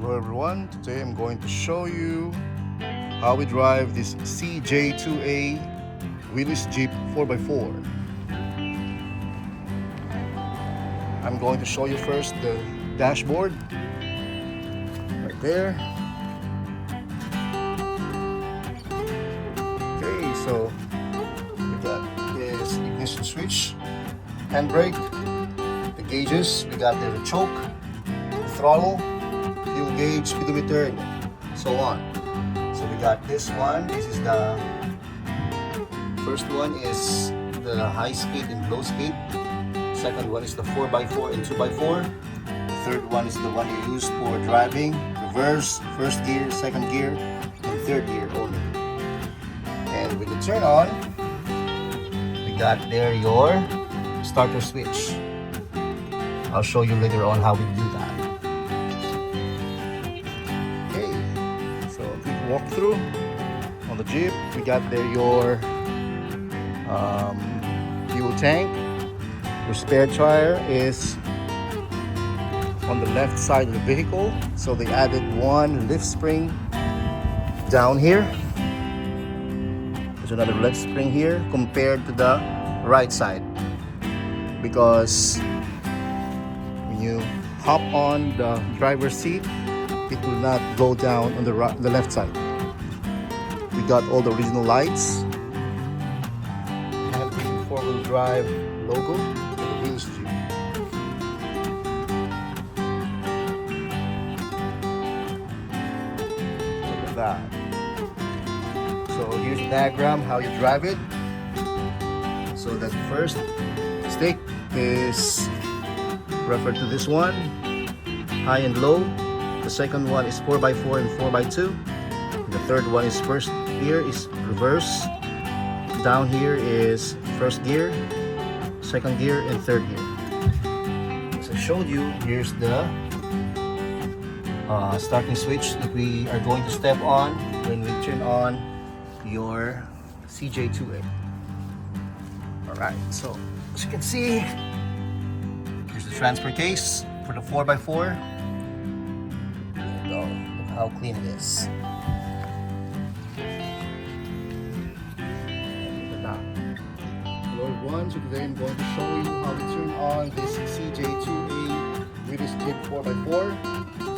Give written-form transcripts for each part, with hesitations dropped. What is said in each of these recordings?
Hello everyone, today I'm going to show you how we drive this CJ2A Willys Jeep 4x4. I'm going to show you first the dashboard right there. Okay, so we got this ignition switch, handbrake, the gauges, we got the choke, the throttle, fuel gauge, speedometer, and so on. So we got this one. This is the first one is the high speed and low speed. Second one is the 4x4 and 2x4. The third one is the one you use for driving, reverse, first gear, second gear, and third gear only. And when you turn on, we got there your starter switch. I'll show you later on how we do that. Okay, so a quick walkthrough on the Jeep. We got there your fuel tank. Your spare tire is on the left side of the vehicle, so they added one lift spring down here. There's another lift spring here compared to the right side, because when you hop on the driver's seat, it will not go down on the left side. We got all the original lights. Have the four-wheel drive logo for the Willys Jeep. Look at that. So here's the diagram how you drive it. So the first stick is referred to this one, high and low. The second one is 4x4 and 4x2. The third one is first gear is reverse. Down here is first gear, second gear, and third gear. As I showed you, here's the starting switch that we are going to step on when we turn on your CJ2A. Alright, so as you can see, here's the transfer case for the 4x4. There you go. Look how clean it is. Hello everyone, so today I'm going to show you how to turn on this CJ2A Willys Jeep 4x4.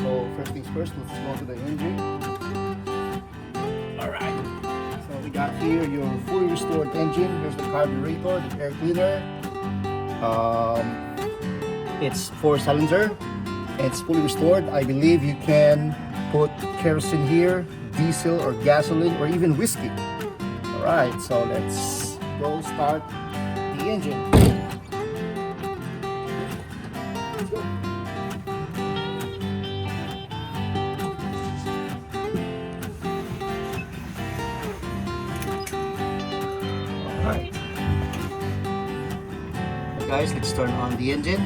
So first things first, let's go to the engine. Alright, so we got here your fully restored engine. Here's the carburetor, the air cleaner. It's 4-cylinder. It's fully restored. I believe you can put kerosene here, diesel or gasoline, or even whiskey. Alright, so let's go start the engine. Let's go. Alright. So guys, let's turn on the engine.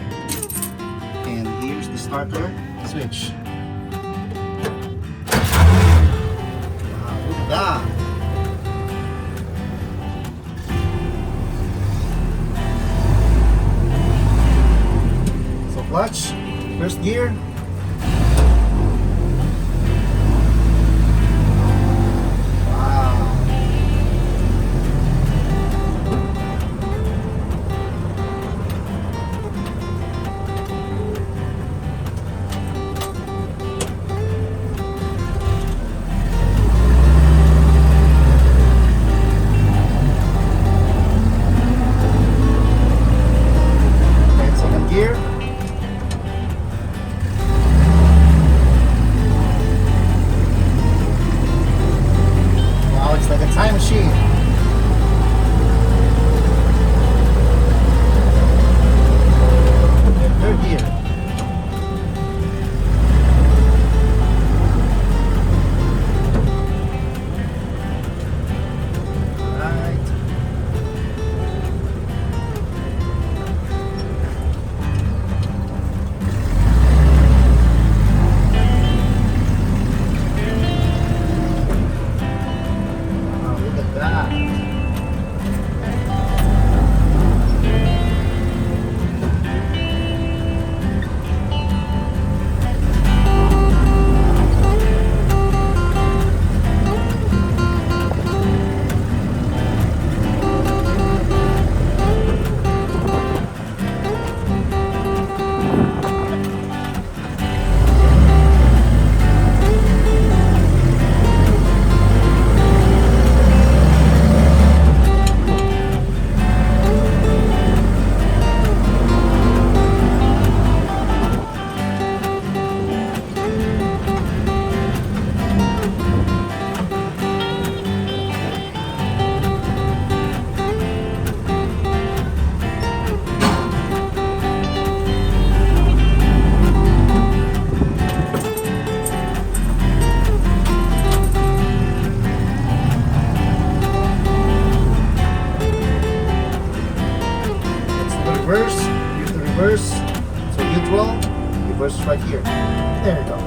And here's the starter switch. Wow, look at that. Clutch, first gear. Wow. Okay, second gear. There you go.